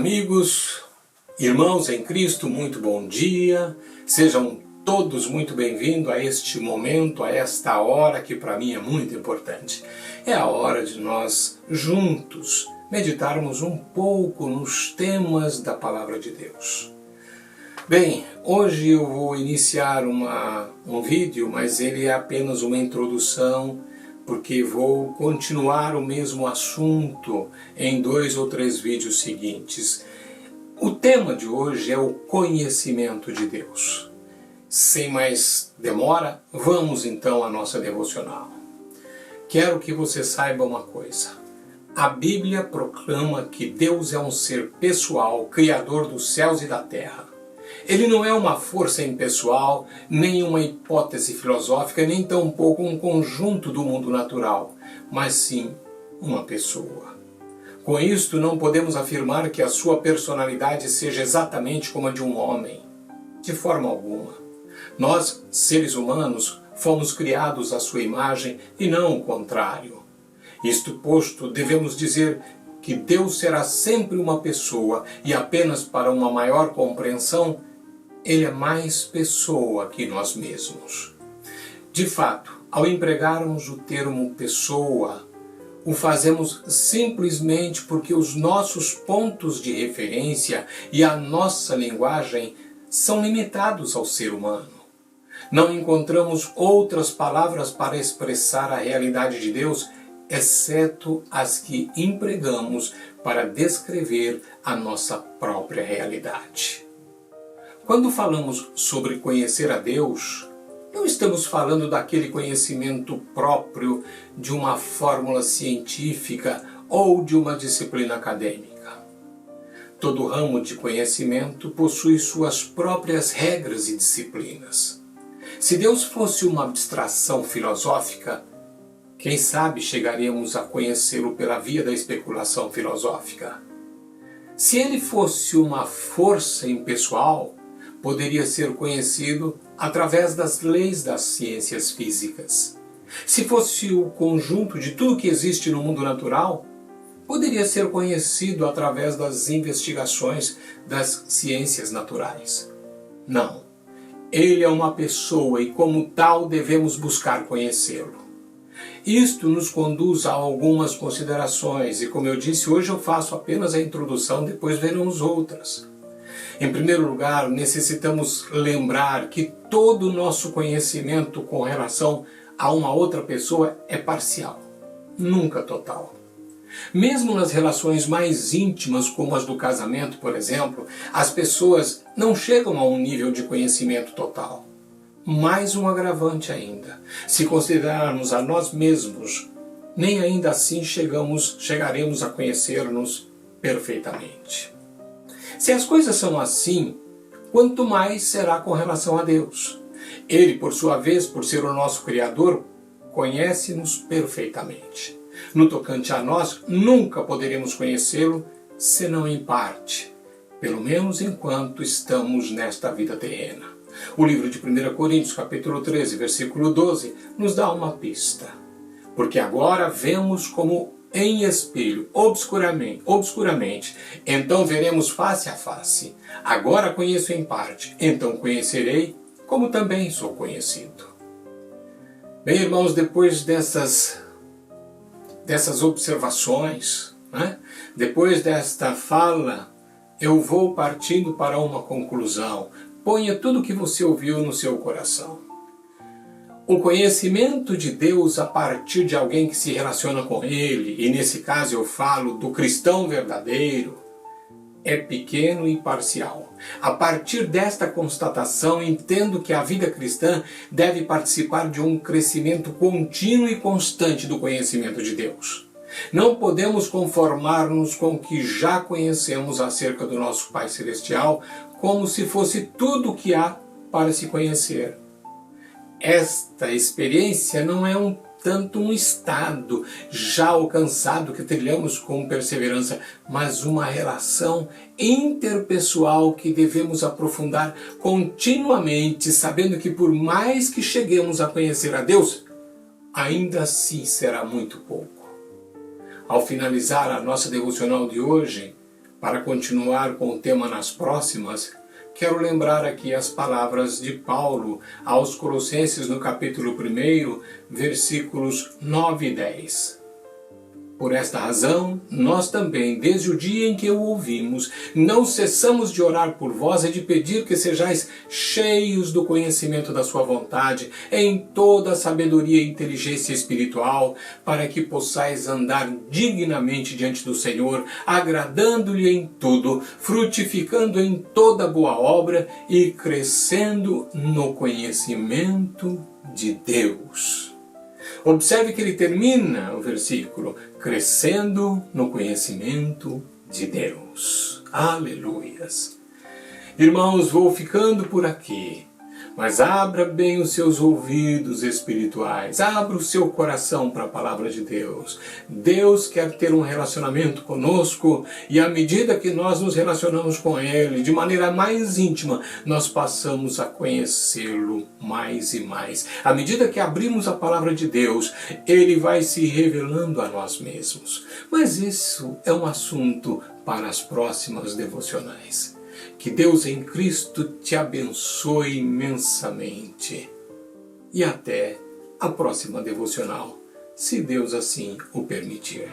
Amigos, irmãos em Cristo, muito bom dia. Sejam todos muito bem-vindos a este momento, a esta hora que para mim é muito importante. É a hora de nós juntos meditarmos um pouco nos temas da Palavra de Deus. Bem, hoje eu vou iniciar um vídeo, mas ele é apenas uma introdução, porque vou continuar o mesmo assunto em 2 ou 3 vídeos seguintes. O tema de hoje é o conhecimento de Deus. Sem mais demora, vamos então à nossa devocional. Quero que você saiba uma coisa. A Bíblia proclama que Deus é um ser pessoal, criador dos céus e da terra. Ele não é uma força impessoal, nem uma hipótese filosófica, nem tampouco um conjunto do mundo natural, mas sim uma pessoa. Com isto, não podemos afirmar que a sua personalidade seja exatamente como a de um homem. De forma alguma. Nós, seres humanos, fomos criados à sua imagem e não o contrário. Isto posto, devemos dizer que Deus será sempre uma pessoa e apenas para uma maior compreensão, Ele é mais pessoa que nós mesmos. De fato, ao empregarmos o termo pessoa, o fazemos simplesmente porque os nossos pontos de referência e a nossa linguagem são limitados ao ser humano. Não encontramos outras palavras para expressar a realidade de Deus, exceto as que empregamos para descrever a nossa própria realidade. Quando falamos sobre conhecer a Deus, não estamos falando daquele conhecimento próprio de uma fórmula científica ou de uma disciplina acadêmica. Todo ramo de conhecimento possui suas próprias regras e disciplinas. Se Deus fosse uma abstração filosófica, quem sabe chegaríamos a conhecê-lo pela via da especulação filosófica. Se ele fosse uma força impessoal, poderia ser conhecido através das leis das ciências físicas. Se fosse o conjunto de tudo que existe no mundo natural, poderia ser conhecido através das investigações das ciências naturais. Não. Ele é uma pessoa e, como tal, devemos buscar conhecê-lo. Isto nos conduz a algumas considerações e, como eu disse, hoje eu faço apenas a introdução, depois veremos outras. Em primeiro lugar, necessitamos lembrar que todo o nosso conhecimento com relação a uma outra pessoa é parcial, nunca total. Mesmo nas relações mais íntimas, como as do casamento, por exemplo, as pessoas não chegam a um nível de conhecimento total. Mais um agravante ainda. Se considerarmos a nós mesmos, nem ainda assim chegaremos a conhecer-nos perfeitamente. Se as coisas são assim, quanto mais será com relação a Deus. Ele, por sua vez, por ser o nosso Criador, conhece-nos perfeitamente. No tocante a nós, nunca poderemos conhecê-lo, senão em parte, pelo menos enquanto estamos nesta vida terrena. O livro de 1 Coríntios, capítulo 13, versículo 12, nos dá uma pista. Porque agora vemos como em espelho, obscuramente, então veremos face a face. Agora conheço em parte, então conhecerei, como também sou conhecido. Bem, irmãos, depois dessas observações, depois desta fala, eu vou partindo para uma conclusão. Ponha tudo o que você ouviu no seu coração. O conhecimento de Deus a partir de alguém que se relaciona com Ele, e nesse caso eu falo do cristão verdadeiro, é pequeno e parcial. A partir desta constatação, entendo que a vida cristã deve participar de um crescimento contínuo e constante do conhecimento de Deus. Não podemos conformar-nos com o que já conhecemos acerca do nosso Pai Celestial, como se fosse tudo o que há para se conhecer. Esta experiência não é tanto um estado já alcançado que trilhamos com perseverança, mas uma relação interpessoal que devemos aprofundar continuamente, sabendo que por mais que cheguemos a conhecer a Deus, ainda assim será muito pouco. Ao finalizar a nossa devocional de hoje, Para continuar com o tema nas próximas, quero lembrar aqui as palavras de Paulo aos Colossenses no capítulo 1, versículos 9 e 10. Por esta razão, nós também, desde o dia em que o ouvimos, não cessamos de orar por vós e de pedir que sejais cheios do conhecimento da sua vontade, em toda a sabedoria e inteligência espiritual, para que possais andar dignamente diante do Senhor, agradando-lhe em tudo, frutificando em toda boa obra e crescendo no conhecimento de Deus. Observe que ele termina o versículo, crescendo no conhecimento de Deus. Aleluias! Irmãos, vou ficando por aqui, mas abra bem os seus ouvidos espirituais, abra o seu coração para a palavra de Deus. Deus quer ter um relacionamento conosco e à medida que nós nos relacionamos com Ele, de maneira mais íntima, nós passamos a conhecê-lo mais e mais. À medida que abrimos a palavra de Deus, Ele vai se revelando a nós mesmos. Mas isso é um assunto para as próximas devocionais. Que Deus em Cristo te abençoe imensamente. E até a próxima devocional, se Deus assim o permitir.